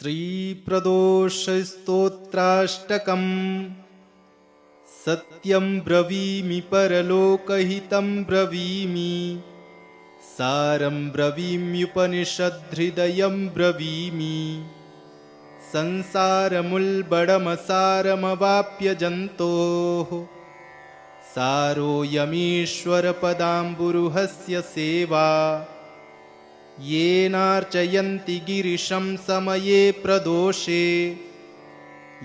श्रीप्रदोषस्तोत्राष्टकम्। सत्यं ब्रवीमि परलोकहितं ब्रवीमि, सारं ब्रवीम्युपनिषद्हृदयं ब्रवीमि। संसारमुल्बणमसारमवाप्य जन्तोः, सारोऽयमीश्वरपदाम्बुरुहस्य सेवा। येनार्चयन्ति गिरिशं समये प्रदोषे,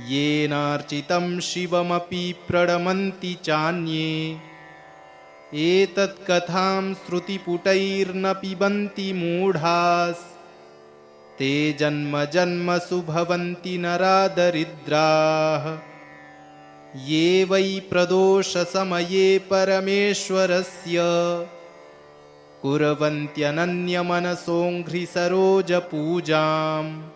येनार्चितं शिवमपि प्रणमन्ति चान्ये। एतत्कथां श्रुतिपुटैर्न पिबन्ति मूढास्, ते जन्म जन्मसु भवन्ति नरादरिद्राः। ये वै प्रदोषसमये परमेश्वरस्य, कुर्वन्त्यनन्यमनसोऽङ्घ्रिसरोजपूजां।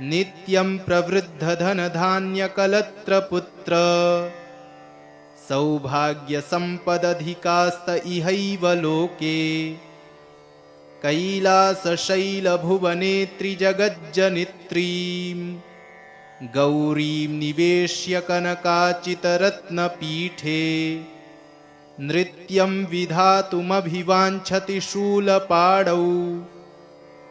नित्यं प्रवृद्धधनधान्यकलत्रपुत्र, सौभाग्यसम्पदधिकास्त इहैव लोके। कैलासशैलभुवनेत्रि जगज्जनित्रीं, गौरीं निवेश्य कनकाचितरत्नपीठे। नृत्यं विधातुमभिवाञ्छति शूलपाणौ,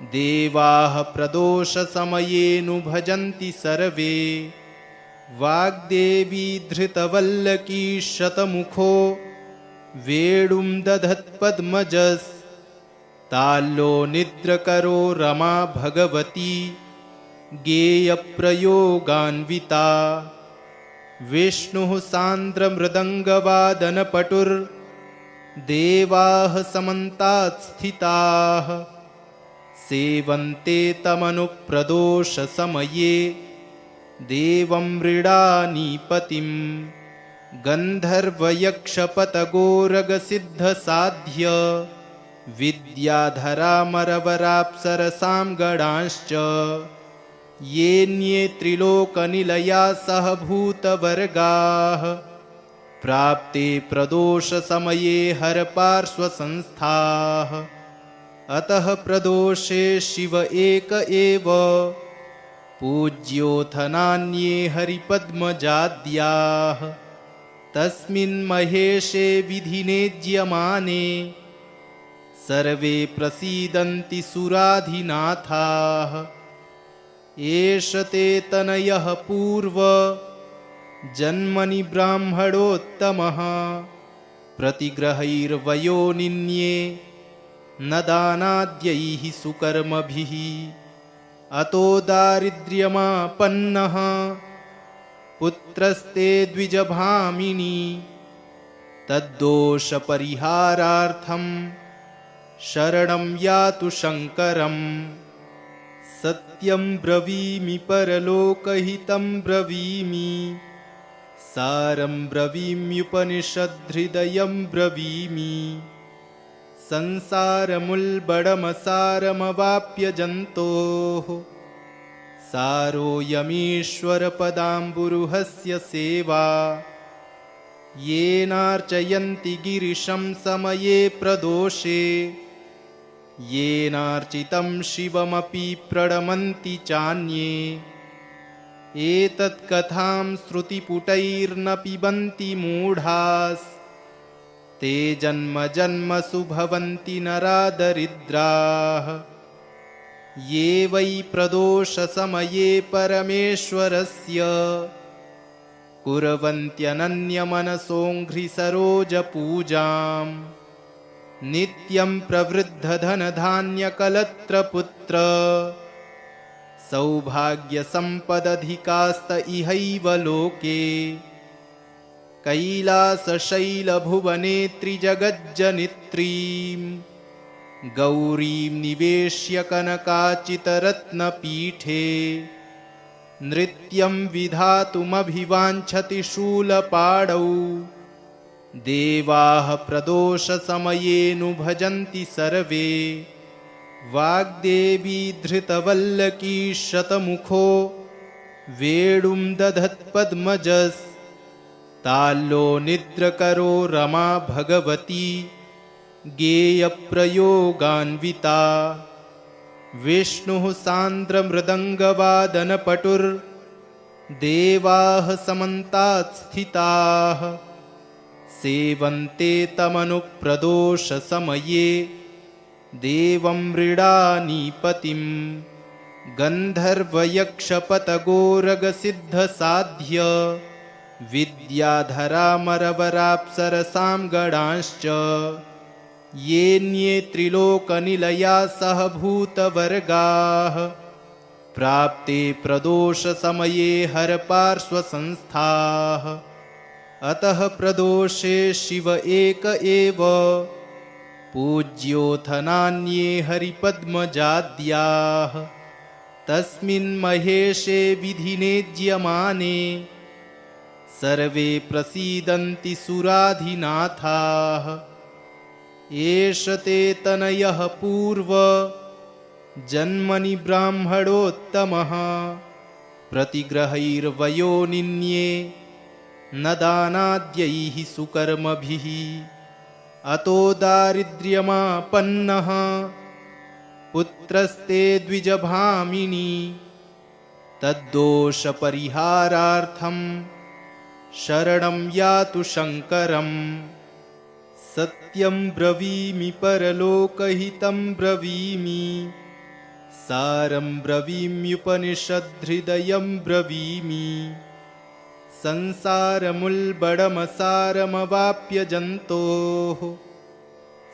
देवाः प्रदोषसमयेऽनु भजन्ति सर्वे। वाग्देवी धृतवल्लकी शतमुखो, वेणुं दधत्पद्मजस्। ताल्लो निद्रकरो रमा भगवती, गेयप्रयोगान्विता। विष्णुः सान्द्रमृदङ्गवादनपटुर्देवाः समन्तात् स्थिताः। सेवन्ते तमनुप्रदोषसमये, देवं मृडानीपतिं। गन्धर्वयक्षपतगोरगसिद्धसाध्य, विद्याधरामरवराप्सरसां गणांश्च। येऽन्ये त्रिलोकनिलया सह भूतवर्गाः, प्राप्ते प्रदोषसमये हरपार्श्वसंस्थाः। अतः प्रदोषे शिव एक एव, पूज्योऽथ नान्ये हरिपद्मजाद्याः। तस्मिन् महेशे विधिनेज्यमाने, सर्वे प्रसीदन्ति सुराधिनाथाः। एष ते तनयः पूर्व जन्मनि ब्राह्मणोत्तमः, प्रतिग्रहैर्वयोनिन्ये न दानाद्यैः सुकर्मभिः। अतो दारिद्र्यमापन्नः, पुत्रस्ते द्विजभामिनी। तद्दोषपरिहारार्थं शरणं यातु शङ्करम्। सत्यं ब्रवीमि परलोकहितं ब्रवीमि, सारं ब्रवीम्युपनिषद्हृदयं ब्रवीमि। संसारमुल्बणमसारमवाप्य जन्तोः, सारोऽयमीश्वरपदाम्बुरुहस्य सेवा। येनार्चयन्ति गिरिशं समये प्रदोषे, येनार्चितं शिवमपि प्रणमन्ति चान्ये। एतत्कथां श्रुतिपुटैर्न पिबन्ति मूढास्, ते जन्म जन्मसु भवन्ति नरादरिद्राः। ये वै प्रदोषसमये परमेश्वरस्य, कुर्वन्त्यनन्यमनसोऽङ्घ्रिसरोजपूजां। नित्यं प्रवृद्धधनधान्यकलत्रपुत्र, सौभाग्यसम्पदधिकास्त इहैव लोके। कैलासशैलभुवनेत्रि जगज्जनित्रीं, गौरीं निवेश्य कनकाचितरत्नपीठे। नृत्यं विधातुमभिवाञ्छति शूलपाणौ, देवाः प्रदोषसमयेऽनु भजन्ति सर्वे। वाग्देवी धृतवल्लकी शतमुखो, वेणुं दधत्पद्मजस्। ताल्लो निद्रकरो रमा भगवती, गेयप्रयोगान्विता। विष्णुः सान्द्रमृदङ्गवादनपटुर्देवाः समन्तात् स्थिताः सेवन्ते तमनुप्रदोषसमये देवं मृडानीपतिं गन्धर्वयक्षपतगोरगसिद्धसाध्य विद्याधरामरवराप्सरसां गणांश्च येऽन्ये त्रिलोकनिलया सह भूतवर्गाः प्राप्ते प्रदोषसमये हरपार्श्वसंस्थाः अतः प्रदोषे शिव एक एव पूज्योऽथ नान्ये हरिपद्मजाद्याः तस्मिन् महेशे विधिनेज्यमाने सर्वे प्रसीदन्ति सुराधिनाथाः एष ते तनयः पूर्व जन्मनि ब्राह्मणोत्तमः प्रतिग्रहैर्वयोनिन्ये न दानाद्यैः सुकर्मभिः अतो दारिद्र्यमापन्नः पुत्रस्ते द्विजभामिनी तद्दोषपरिहारार्थं शरणं यातु शङ्करम् सत्यं ब्रवीमि परलोकहितं ब्रवीमि सारं ब्रवीम्युपनिषद्धृदयं ब्रवीमि संसारमुल्बणमसारमवाप्य जन्तोः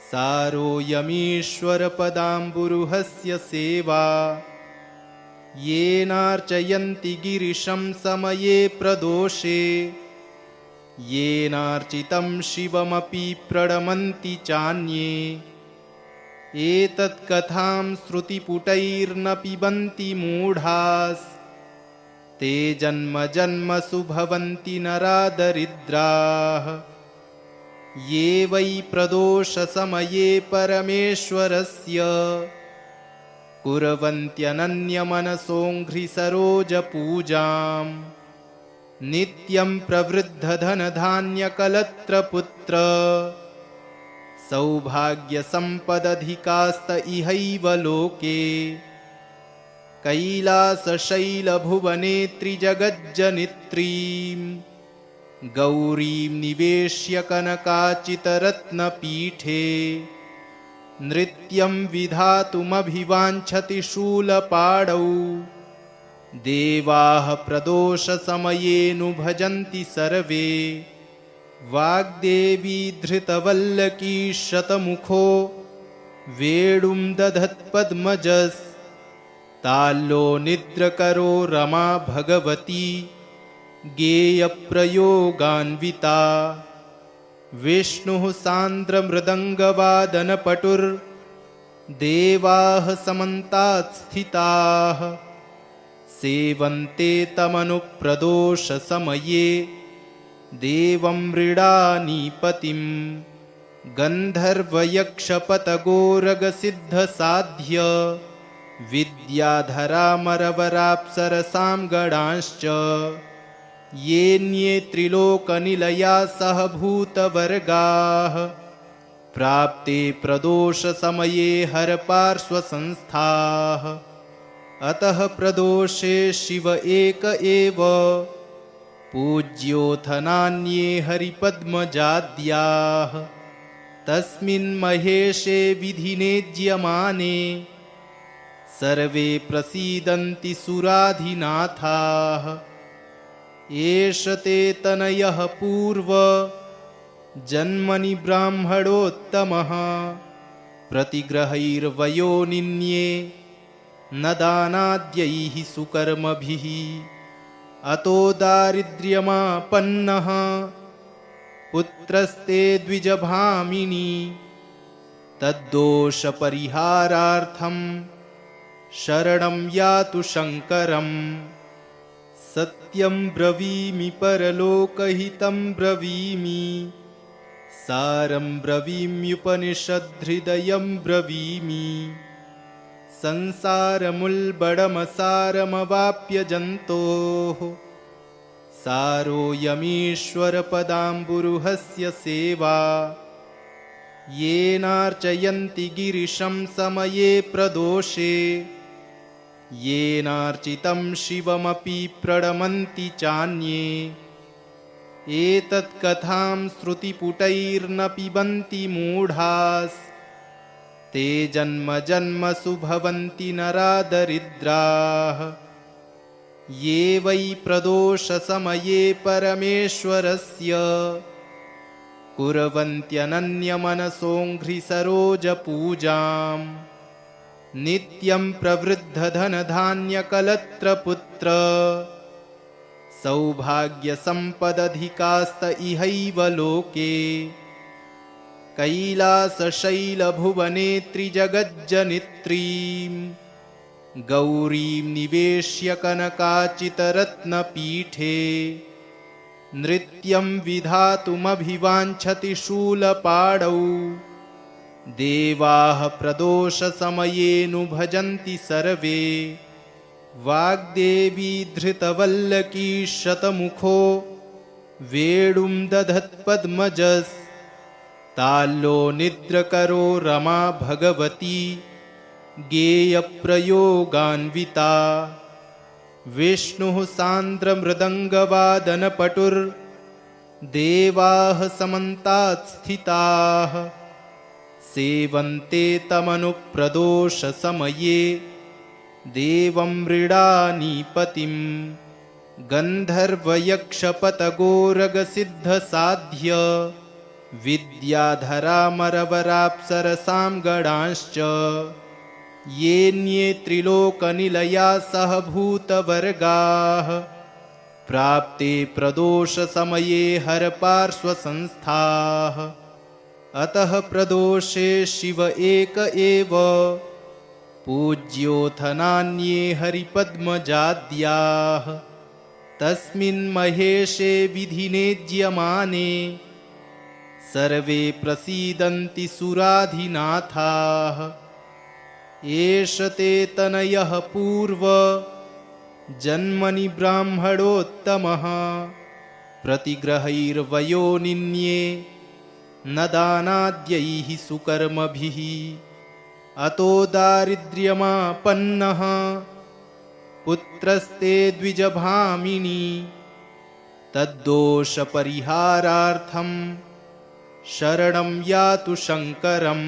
सारोऽयमीश्वरपदाम्बुरुहस्य सेवा येनार्चयन्ति गिरिशं समये प्रदोषे येनार्चितं शिवमपि प्रणमन्ति चान्ये एतत्कथां श्रुतिपुटैर्न पिबन्ति मूढास् ते जन्म जन्मसु भवन्ति नरादरिद्राः ये वै प्रदोषसमये परमेश्वरस्य कुर्वन्त्यनन्यमनसोऽङ्घ्रिसरोजपूजां नित्यं प्रवृद्धधनधान्यकलत्रपुत्र सौभाग्यसम्पदधिकास्त इहैव लोके कैलासशैलभुवनेत्रिजगज्जनित्रीं गौरीं निवेश्य कनकाचितरत्नपीठे नृत्यं विधातुमभिवाञ्छति शूलपाणौ देवाः प्रदोषसमयेऽनु भजन्ति सर्वे वाग्देवी धृतवल्लकी शतमुखो वेणुं दधत्पद्मजस् ताल्लो निद्रकरो रमा भगवती गेयप्रयोगान्विता विष्णुः सान्द्रमृदङ्गवादनपटुर्देवाः समन्तात् स्थिताः सेवन्ते तमनुप्रदोषसमये देवं मृडानीपतिं गन्धर्वयक्षपतगोरगसिद्धसाध्य विद्याधरामरवराप्सरसां गणांश्च येऽन्ये त्रिलोकनिलया सह भूतवर्गाः प्राप्ते प्रदोषसमये हरपार्श्वसंस्थाः अतः प्रदोषे शिव एक एव पूज्योऽथ नान्ये हरिपद्मजाद्याः तस्मिन् महेशे विधिनेज्यमाने सर्वे प्रसीदन्ति सुराधिनाथाः एष ते तनयः पूर्व जन्मनि ब्राह्मणोत्तमः प्रतिग्रहैर्वयोनिन्ये न दानाद्यैः सुकर्मभिः अतो दारिद्र्यमापन्नः पुत्रस्ते द्विजभामिनी तद्दोषपरिहारार्थं शरणं यातु शङ्करम् सत्यं ब्रवीमि परलोकहितं ब्रवीमि सारं ब्रवीम्युपनिषद्धृदयं ब्रवीमि संसारमुल्बणमसारमवाप्य जन्तोः सारोऽयमीश्वरपदाम्बुरुहस्य सेवा येनार्चयन्ति गिरिशं समये प्रदोषे येनार्चितं शिवमपि प्रणमन्ति चान्ये एतत्कथां श्रुतिपुटैर्न पिबन्ति मूढास् ते जन्म जन्मसु भवन्ति नरा दरिद्राः ये वै प्रदोषसमये परमेश्वरस्य कुर्वन्त्यनन्यमनसोऽङ्घ्रिसरोजपूजाम् नित्यं प्रवृद्धधनधान्यकलत्रपुत्र सौभाग्यसम्पदधिकास्त इहैव लोके कैलासशैलभुवनेत्रिजगज्जनित्रीं गौरीं निवेश्य कनकाचितरत्नपीठे नृत्यं विधातुमभिवाञ्छति शूलपाणौ देवाः प्रदोषसमयेऽनु भजन्ति सर्वे वाग्देवी धृतवल्लकी शतमुखो वेणुं दधत्पद्मजस् ताल्लो निद्रकरो रमा भगवती गेयप्रयोगान्विता विष्णुः सान्द्रमृदङ्गवादनपटुर्देवाः समन्तात् स्थिताः सेवन्ते तमनुप्रदोषसमये देवं मृडानीपतिं गन्धर्वयक्षपतगोरगसिद्धसाध्य विद्याधरामरवराप्सरसां गणांश्च येऽन्ये त्रिलोकनिलया सह भूतवर्गाः प्राप्ते प्रदोषसमये हरपार्श्वसंस्थाः अतः प्रदोषे शिव एक एव पूज्योऽथ नान्ये हरिपद्मजाद्याः तस्मिन् महेशे विधिनेज्यमाने सर्वे प्रसीदन्ति सुराधिनाथाः एष ते तनयः पूर्व जन्मनि ब्राह्मणोत्तमः प्रतिग्रहैर्वयोनिन्ये न दानाद्यैः सुकर्मभिः अतो दारिद्र्यमापन्नः पुत्रस्ते द्विजभामिनी तद्दोषपरिहारार्थं शरणं यातु शङ्करम्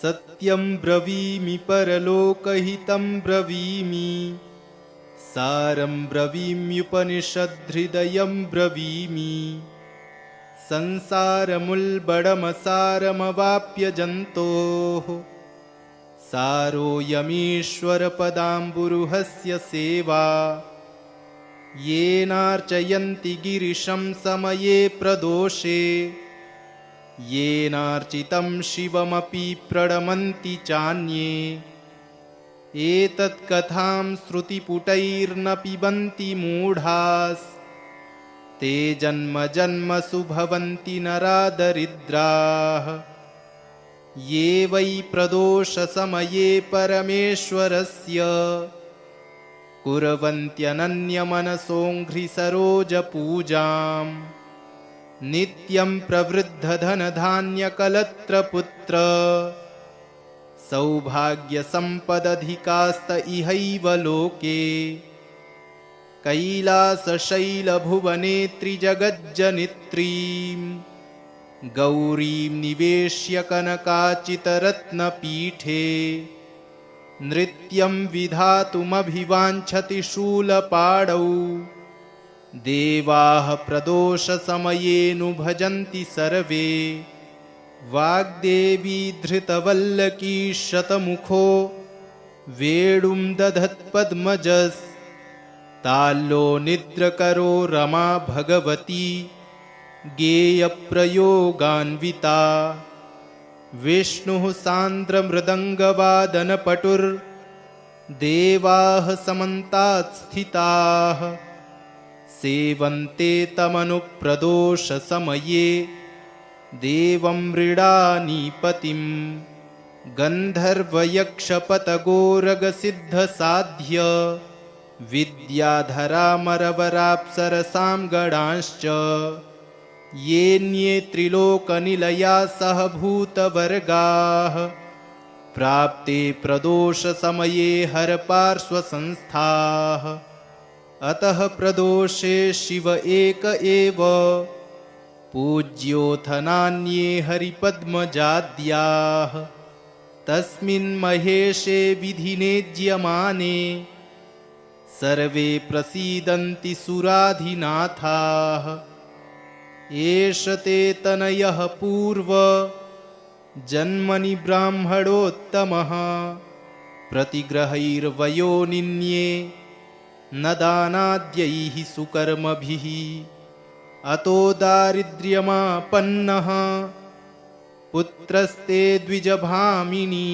सत्यं ब्रवीमि परलोकहितं ब्रवीमि सारं ब्रवीम्युपनिषद्हृदयं ब्रवीमि संसारमुल्बणमसारमवाप्य जन्तोः सारोऽयमीश्वरपदाम्बुरुहस्य सेवा येनार्चयन्ति गिरिशं समये प्रदोषे येनार्चितं शिवमपि प्रणमन्ति चान्ये एतत्कथां श्रुतिपुटैर्न पिबन्ति मूढास् ते जन्म जन्मसु भवन्ति नरा दरिद्राः ये वै प्रदोषसमये परमेश्वरस्य कुर्वन्त्यनन्यमनसोऽङ्घ्रिसरोजपूजाम् नित्यं प्रवृद्धधनधान्यकलत्रपुत्र सौभाग्यसम्पदधिकास्त इहैव लोके कैलासशैलभुवनेत्रिजगज्जनित्रीं गौरीं निवेश्य कनकाचितरत्नपीठे नृत्यं विधातुमभिवाञ्छति शूलपाणौ देवाः प्रदोषसमयेऽनु भजन्ति सर्वे वाग्देवी धृतवल्लकी शतमुखो वेणुं दधत्पद्मजस् ताल्लो निद्रकरो रमा भगवती गेयप्रयोगान्विता विष्णुः सान्द्रमृदङ्गवादनपटुर्देवाः समन्तात् स्थिताः सेवन्ते तमनुप्रदोषसमये देवं मृडानीपतिं गन्धर्वयक्षपतगोरगसिद्धसाध्य विद्याधरामरवराप्सरसां गणांश्च येऽन्ये त्रिलोकनिलया सह भूतवर्गाः प्राप्ते प्रदोषसमये हरपार्श्वसंस्थाः। अतः प्रदोषे शिव एक एव पूज्योऽथ नान्ये हरिपद्मजाद्याः। तस्मिन् महेशे विधिनेज्यमाने सर्वे प्रसीदन्ति सुराधिनाथाः। एष ते तनयः पूर्व जन्मनि ब्राह्मणोत्तमः प्रतिग्रहैर्वयोनिन्ये न दानाद्यैः सुकर्मभिः। अतो दारिद्र्यमापन्नः पुत्रस्ते द्विजभामिनी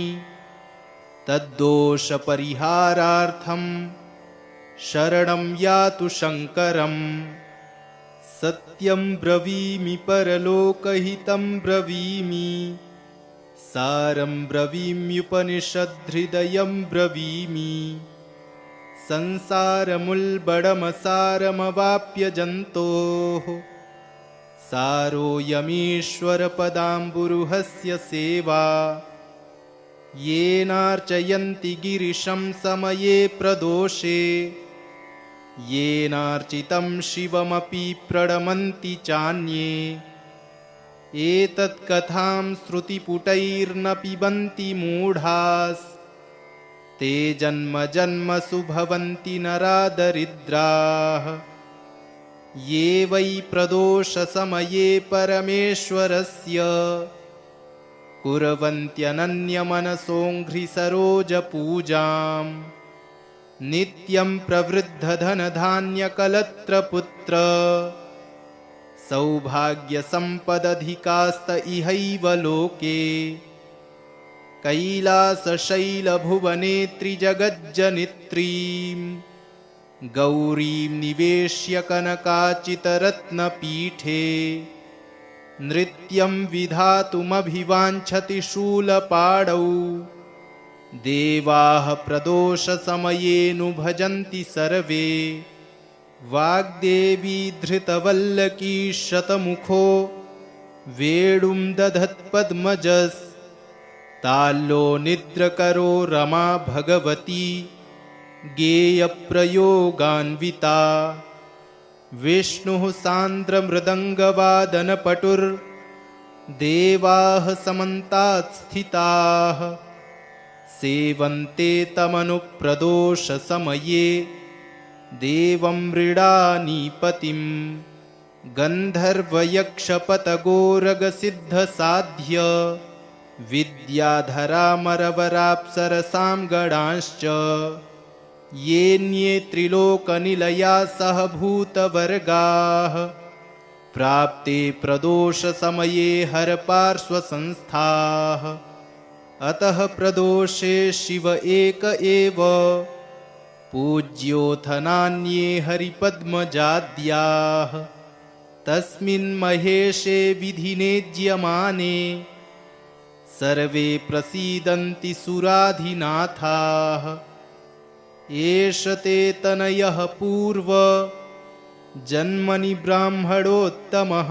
तद्दोषपरिहारार्थं शरणं यातु शङ्करम्। सत्यं ब्रवीमि परलोकहितं ब्रवीमि सारं ब्रवीम्युपनिषद्धृदयं ब्रवीमि। संसारमुल्बणमसारमवाप्य जन्तोः सारोऽयमीश्वरपदाम्बुरुहस्य सेवा। येनार्चयन्ति गिरिशं समये प्रदोषे येनार्चितं शिवमपि प्रणमन्ति चान्ये। एतत्कथां श्रुतिपुटैर्न पिबन्ति मूढास् ते जन्म जन्मसु भवन्ति नरादरिद्राः। ये वै प्रदोषसमये परमेश्वरस्य कुर्वन्त्यनन्यमनसोऽङ्घ्रिसरोजपूजाम् नित्यं प्रवृद्धधनधान्यकलत्रपुत्र सौभाग्यसम्पदधिकास्त इहैव लोके। कैलासशैलभुवनेत्रिजगज्जनित्रीं गौरीं निवेश्य कनकाचितरत्नपीठे नृत्यं विधातुमभिवाञ्छति शूलपाणौ। देवाः प्रदोषसमयेऽनु भजन्ति सर्वे वाग्देवी धृतवल्लकी शतमुखो वेणुं दधत्पद्मजस्। ताल्लो निद्रकरो रमा भगवती गेयप्रयोगान्विता। विष्णुः सान्द्रमृदङ्गवादनपटुर्देवाः समन्तात् स्थिताः सेवन्ते तमनुप्रदोषसमये देवं मृडानीपतिं। गन्धर्वयक्षपतगोरगसिद्धसाध्य विद्याधरामरवराप्सरसां गणांश्च येऽन्ये त्रिलोकनिलया सह भूतवर्गाः प्राप्ते प्रदोषसमये हरपार्श्वसंस्थाः। अतः प्रदोषे शिव एक एव पूज्योऽथ नान्ये हरिपद्मजाद्याः। तस्मिन् महेशे विधिनेज्यमाने सर्वे प्रसीदन्ति सुराधिनाथाः। एष ते तनयः पूर्व जन्मनि ब्राह्मणोत्तमः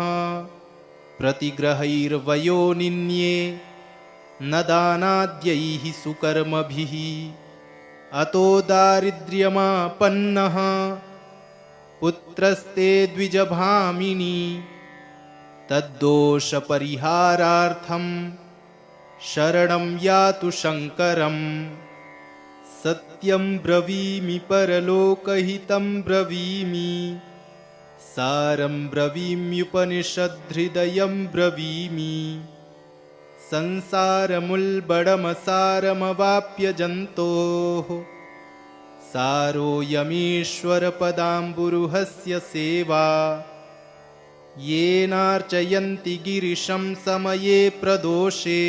प्रतिग्रहैर्वयोनिन्ये न दानाद्यैः सुकर्मभिः। अतो दारिद्र्यमापन्नः पुत्रस्ते द्विजभामिनी तद्दोषपरिहारार्थं शरणं यातु शङ्करम्। सत्यं ब्रवीमि परलोकहितं ब्रवीमि सारं ब्रवीम्युपनिषद्धृदयं ब्रवीमि। संसारमुल्बणमसारमवाप्य जन्तोः सारोऽयमीश्वरपदाम्बुरुहस्य सेवा। येनार्चयन्ति गिरिशं समये प्रदोषे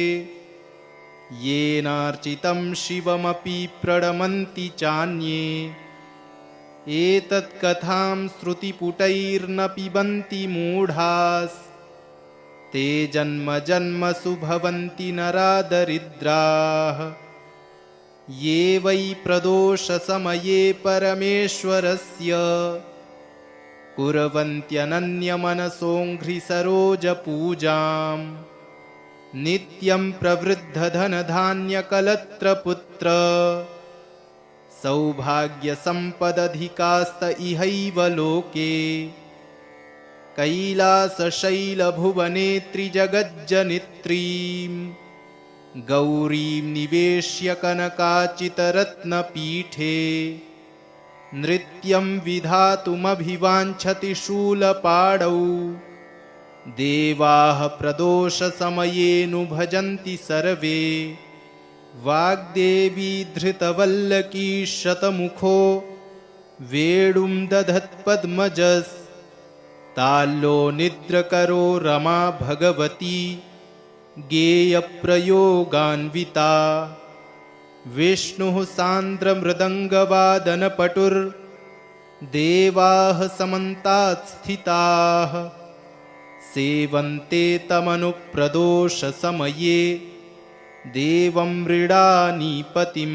येनार्चितं शिवमपि प्रणमन्ति चान्ये। एतत्कथां श्रुतिपुटैर्न पिबन्ति मूढास् ते जन्म जन्मसु भवन्ति नरादरिद्राः। ये वै प्रदोषसमये परमेश्वरस्य कुर्वन्त्यनन्यमनसोऽङ्घ्रिसरोजपूजां नित्यं प्रवृद्धधनधान्यकलत्रपुत्र सौभाग्यसम्पदधिकास्त इहैव लोके कैलासशैलभुवनेत्रिजगज्जनित्रीं गौरीं निवेश्य कनकाचितरत्नपीठे नृत्यं विधातुमभिवाञ्छति शूलपाणौ देवाः प्रदोषसमयेऽनुभजन्ति सर्वे वाग्देवी धृतवल्लकी शतमुखो वेणुं दधत्पद्मजस्ताल्लो निद्रकरो रमा भगवती गेयप्रयोगान्विता विष्णुः सान्द्रमृदङ्गवादनपटुर्देवाः समन्तात् स्थिताः सेवन्ते तमनुप्रदोषसमये देवं मृडानीपतिं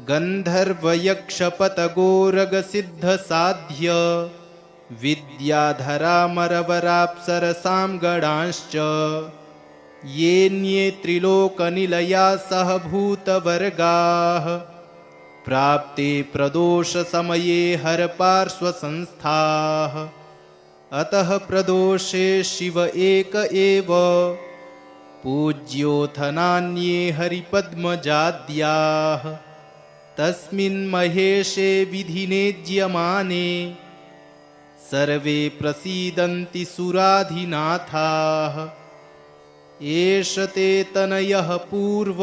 गन्धर्वयक्षपतगोरगसिद्धसाध्य विद्याधरामरवराप्सरसां गणांश्च येऽन्ये त्रिलोकनिलया सह भूतवर्गाः प्राप्ते प्रदोषसमये हरपार्श्वसंस्थाः अतः प्रदोषे शिव एक एव पूज्योऽथ नान्ये हरिपद्मजाद्याः तस्मिन् महेशे विधिनेज्यमाने सर्वे प्रसीदन्ति सुराधिनाथाः एष ते तनयः पूर्व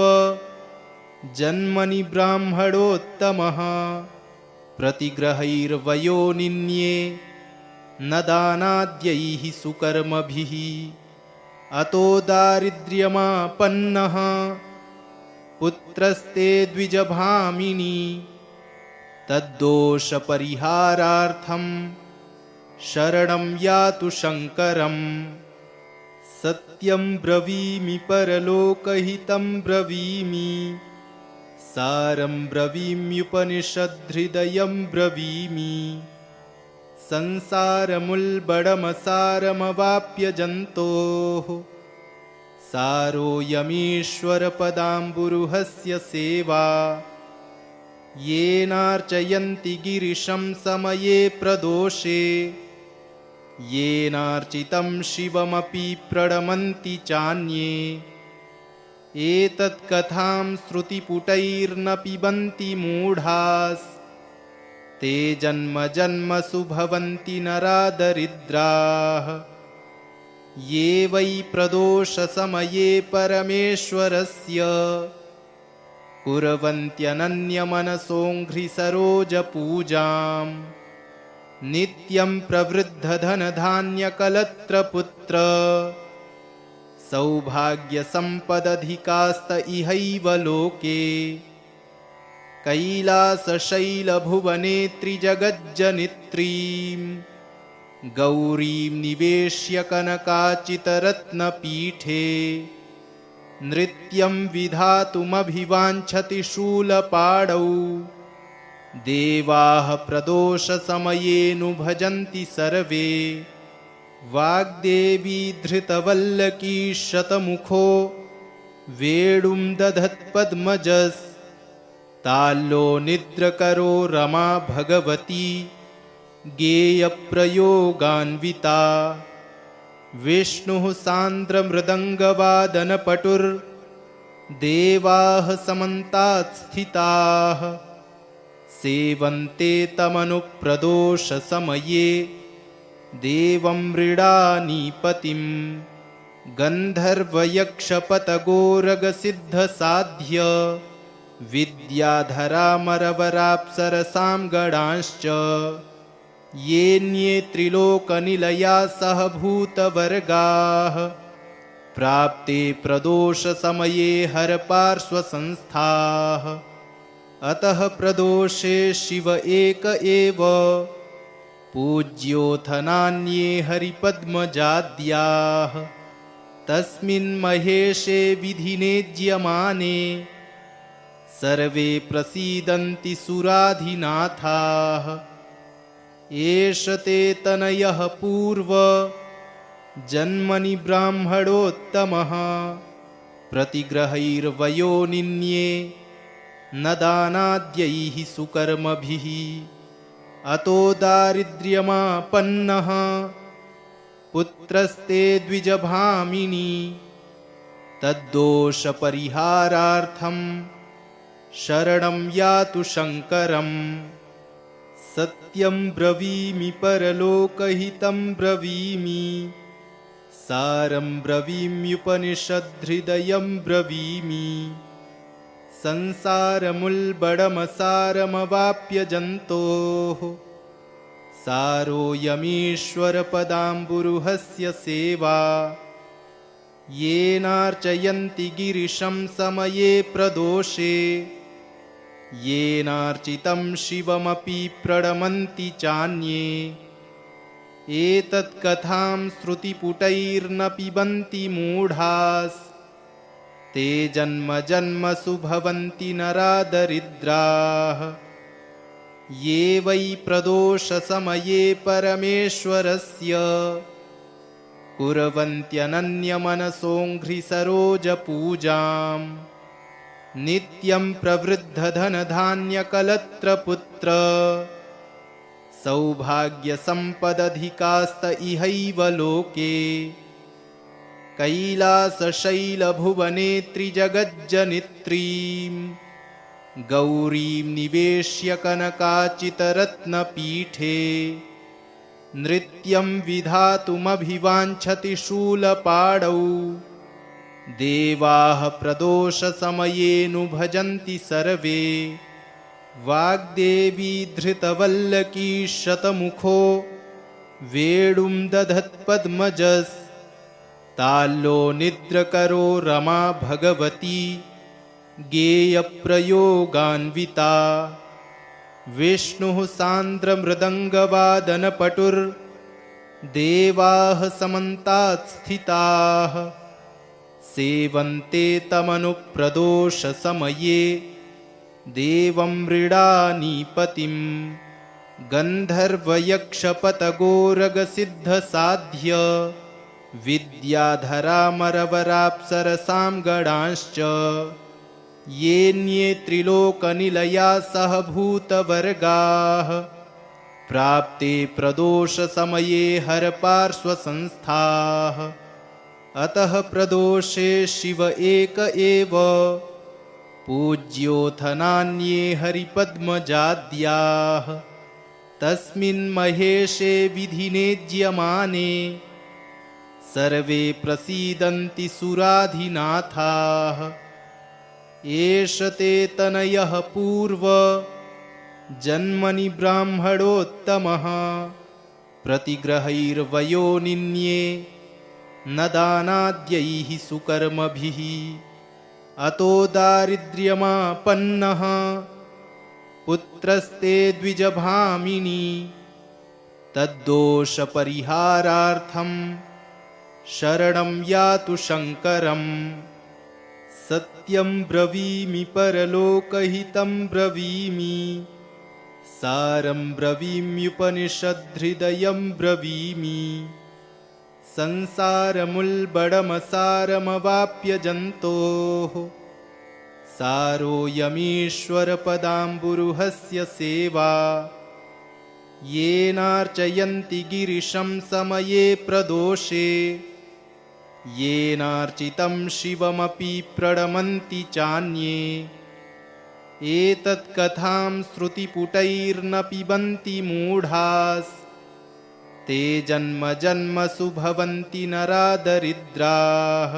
जन्मनि ब्राह्मणोत्तमः प्रतिग्रहैर्वयोनिन्ये न दानाद्यैः सुकर्मभिः अतो दारिद्र्यमापन्नः पुत्रस्ते द्विजभामिनी तद्दोषपरिहारार्थं शरणं यातु शङ्करम् सत्यं ब्रवीमि परलोकहितं ब्रवीमि सारं ब्रवीम्युपनिषद्हृदयं ब्रवीमि संसारमुल्बणमसारमवाप्य जन्तोः सारोऽयमीश्वरपदाम्बुरुहस्य सेवा येनार्चयन्ति गिरिशं समये प्रदोषे येनार्चितं शिवमपि प्रणमन्ति चान्ये एतत्कथां श्रुतिपुटैर्न पिबन्ति मूढास् ते जन्म जन्मसु भवन्ति नरादरिद्राः ये वै प्रदोषसमये परमेश्वरस्य कुर्वन्त्यनन्यमनसोऽङ्घ्रिसरोजपूजां नित्यं प्रवृद्धधनधान्यकलत्रपुत्र सौभाग्यसम्पदधिकास्त इहैव लोके कैलासशैलभुवनेत्रिजगज्जनित्रीं गौरीं निवेश्य कनकाचितरत्नपीठे नृत्यं विधातुमभिवाञ्छति शूलपाणौ देवाः प्रदोषसमयेऽनुभजन्ति सर्वे वाग्देवी धृतवल्लकी शतमुखो वेणुं दधत्पद्मजस्ताल्लो निद्रकरो रमा भगवती गेयप्रयोगान्विता विष्णुः सान्द्रमृदङ्गवादनपटुर्देवाः समन्तात् स्थिताः सेवन्ते तमनुप्रदोषसमये देवं मृडानीपतिं गन्धर्वयक्षपतगोरगसिद्धसाध्य विद्याधरामरवराप्सरसां गणांश्च येऽन्ये त्रिलोकनिलया सह भूतवर्गाः प्राप्ते प्रदोषसमये हरपार्श्वसंस्थाः अतः प्रदोषे शिव एक एव पूज्योऽथ नान्ये हरिपद्मजाद्याः तस्मिन् महेशे विधिनेज्यमाने सर्वे प्रसीदन्ति सुराधिनाथाः एष ते तनयः पूर्व जन्मनि ब्राह्मणोत्तमः प्रतिग्रहैर्वयो निन्ये न दानाद्यैः सुकर्मभिः अतो दारिद्र्यमापन्नः पुत्रस्ते द्विजभामिनी तद्दोषपरिहारार्थं शरणं यातु शङ्करम् सत्यं ब्रवीमि परलोकहितं ब्रवीमि सारं ब्रवीम्युपनिषद्धृदयं ब्रवीमि संसारमुल्बणमसारमवाप्य जन्तोः सारोऽयमीश्वरपदाम्बुरुहस्य सेवा येनार्चयन्ति गिरिशं समये प्रदोषे येनार्चितं शिवमपि प्रणमन्ति चान्ये एतत्कथां श्रुतिपुटैर्न पिबन्ति मूढास् ते जन्म जन्मसु भवन्ति नरादरिद्राः ये वै प्रदोषसमये परमेश्वरस्य कुर्वन्त्यनन्यमनसोऽङ्घ्रिसरोजपूजाम् नित्यं प्रवृद्धधनधान्यकलत्रपुत्र सौभाग्यसम्पदधिकास्त इहैव लोके कैलासशैलभुवनेत्रिजगज्जनित्रीं गौरीं निवेश्य कनकाचितरत्नपीठे नृत्यं विधातुमभिवाञ्छति शूलपाणौ देवाः प्रदोषसमयेऽनु भजन्ति सर्वे वाग्देवी धृतवल्लकी शतमुखो वेणुं दधत्पद्मजस् ताल्लो निद्रकरो रमा भगवती गेयप्रयोगान्विता विष्णुः सान्द्रमृदङ्गवादनपटुर्देवाः समन्तात् स्थिताः सेवन्ते तमनुप्रदोषसमये देवं मृडानीपतिं गन्धर्वयक्षपतगोरगसिद्धसाध्य विद्याधरामरवराप्सरसां गणांश्च येऽन्ये त्रिलोकनिलया सह भूतवर्गाः प्राप्ते प्रदोषसमये हरपार्श्वसंस्थाः अतः प्रदोषे शिव एक एव पूज्योऽथ नान्ये हरिपद्मजाद्याः तस्मिन् महेशे विधिनेज्यमाने सर्वे प्रसीदन्ति सुराधिनाथाः एष ते तनयः पूर्व जन्मनि ब्राह्मणोत्तमः प्रतिग्रहैर्वयो निन्ये न दानाद्यैः सुकर्मभिः अतो दारिद्र्यमापन्नः पुत्रस्ते द्विजभामिनी तद्दोषपरिहारार्थं शरणं यातु शङ्करम् सत्यं ब्रवीमि परलोकहितं ब्रवीमि सारं ब्रवीम्युपनिषद्धृदयं ब्रवीमि संसारमुल्बणमसारमवाप्य जन्तोः सारोऽयमीश्वरपदाम्बुरुहस्य सेवा येनार्चयन्ति गिरिशं समये प्रदोषे येनार्चितं शिवमपि प्रणमन्ति चान्ये एतत्कथां श्रुतिपुटैर्न पिबन्ति मूढास् ते जन्म जन्मसु भवन्ति नरादरिद्राः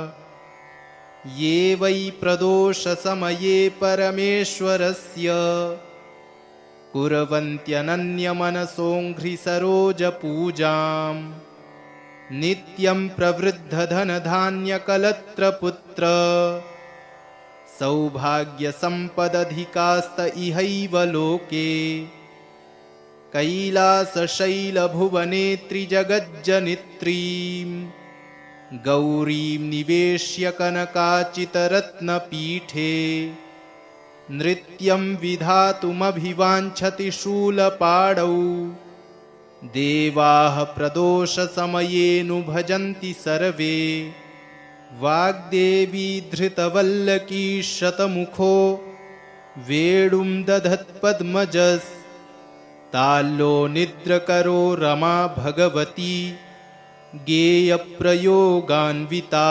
ये वै प्रदोषसमये परमेश्वरस्य कुर्वन्त्यनन्यमनसोऽङ्घ्रिसरोजपूजाम् नित्यं प्रवृद्धधनधान्यकलत्रपुत्र सौभाग्यसम्पदधिकास्त इहैव लोके कैलासशैलभुवनेत्रिजगज्जनित्रीं गौरीं निवेश्य कनकाचितरत्नपीठे नृत्यं विधातुमभिवाञ्छति शूलपाणौ देवाः प्रदोषसमयेऽनु भजन्ति सर्वे वाग्देवी धृतवल्लकी शतमुखो वेणुं दधत्पद्मजस्ताल्लो निद्रकरो रमा भगवती गेयप्रयोगान्विता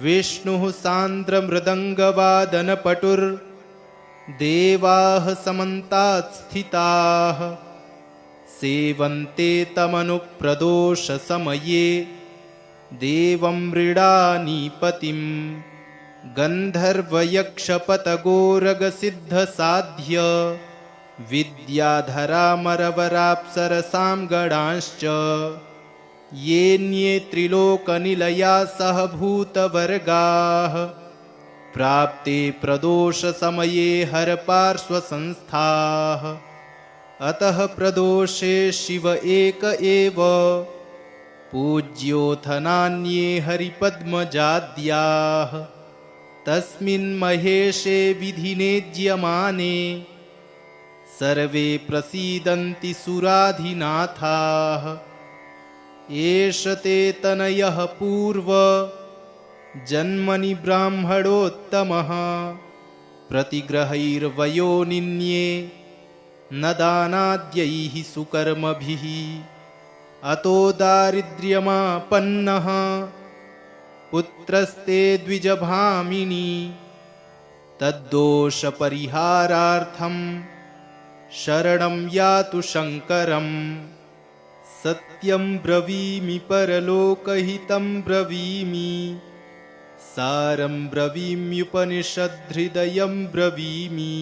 विष्णुः सान्द्रमृदङ्गवादनपटुर्देवाः समन्तात् स्थिताः सेवन्ते तमनुप्रदोषसमये देवं मृडानीपतिं गन्धर्वयक्षपतगोरगसिद्धसाध्य विद्याधरामरवराप्सरसां गणांश्च येऽन्ये त्रिलोकनिलया सह भूतवर्गाः प्राप्ते प्रदोषसमये हरपार्श्वसंस्थाः अतः प्रदोषे शिव एक एव पूज्योऽथ नान्ये हरिपद्मजाद्याः तस्मिन् महेशे विधिनेज्यमाने सर्वे प्रसीदन्ति सुराधिनाथाः एष ते तनयः पूर्व जन्मनि ब्राह्मणोत्तमः प्रतिग्रहैर्वयोनिन्ये न दानाद्यैः सुकर्मभिः अतो दारिद्र्यमापन्नः पुत्रस्ते द्विजभामिनी तद्दोषपरिहारार्थं शरणं यातु शङ्करम् सत्यं ब्रवीमि परलोकहितं ब्रवीमि सारं ब्रवीम्युपनिषद्हृदयं ब्रवीमि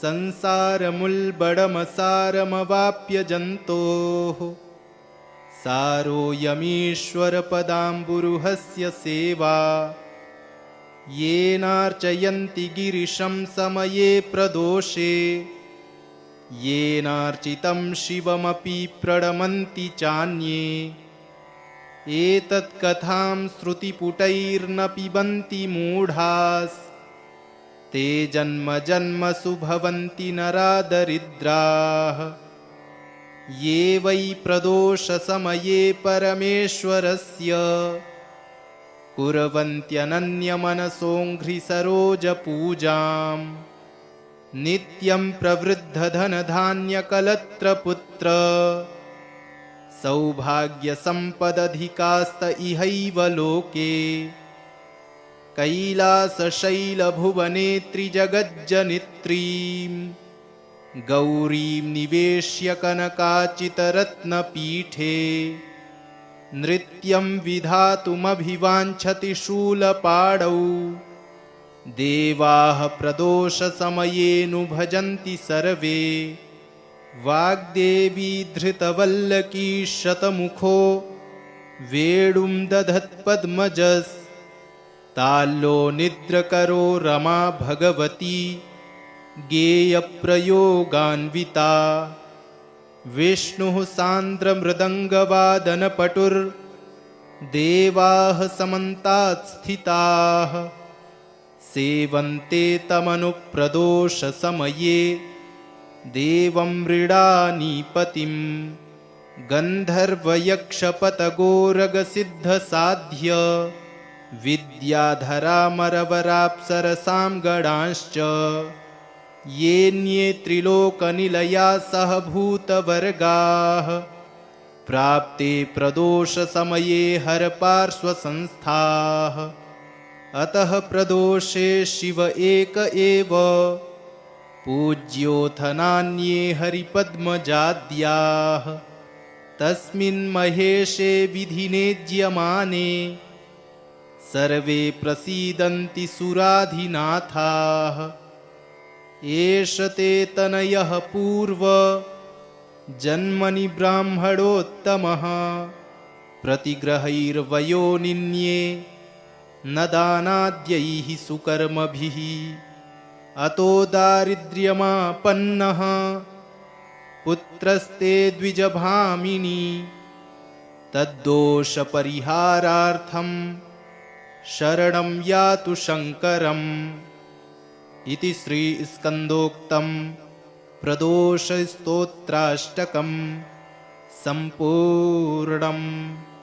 संसारमुल्बणमसारमवाप्य जन्तोः सारोऽयमीश्वरपदाम्बुरुहस्य सेवा येनार्चयन्ति गिरिशं समये प्रदोषे येनार्चितं शिवमपि प्रणमन्ति चान्ये एतत्कथां श्रुतिपुटैर्न पिबन्ति मूढास् ते जन्म जन्मसु भवन्ति नरादरिद्राः ये वै प्रदोषसमये परमेश्वरस्य कुर्वन्त्यनन्यमनसोऽङ्घ्रिसरोजपूजाम् नित्यं प्रवृद्धधनधान्यकलत्रपुत्र सौभाग्यसम्पदधिकास्त इहैव लोके कैलासशैलभुवनेत्री जगज्जनित्रीं गौरीं निवेश्य कनकाचितरत्नपीठे नृत्यं विधातुमभिवाञ्छति शूलपाणौ देवाः प्रदोषसमयेऽनु भजन्ति सर्वे वाग्देवी धृतवल्लकी शतमुखो वेणुं दधत्पद्मजस्ताल्लो निद्रकरो रमा भगवती गेयप्रयोगान्विता विष्णुः सान्द्रमृदङ्गवादनपटुर्देवाः समन्तात् स्थिताः सेवन्ते तमनुप्रदोषसमये देवं मृडानीपतिं गन्धर्वयक्षपतगोरगसिद्धसाध्य विद्याधरामरवराप्सरसां गणांश्च येऽन्ये त्रिलोकनिलया सह भूतवर्गाः प्राप्ते प्रदोषसमये हरपार्श्वसंस्थाः अतः प्रदोषे शिव एक एव पूज्योऽथ नान्ये हरिपद्मजाद्याः तस्मिन् महेशे विधिनेज्यमाने सर्वे प्रसीदन्ति सुराधिनाथाः एष ते तनयः पूर्व जन्मनि ब्राह्मणोत्तमः प्रतिग्रहैर्वयोनिन्ये न दानाद्यैः सुकर्मभिः अतो दारिद्र्यमापन्नः पुत्रस्ते द्विजभामिनी तद्दोषपरिहारार्थं शरणं यातु शङ्करम् इति श्रीस्कन्दोक्तं प्रदोषस्तोत्राष्टकं सम्पूर्णम्।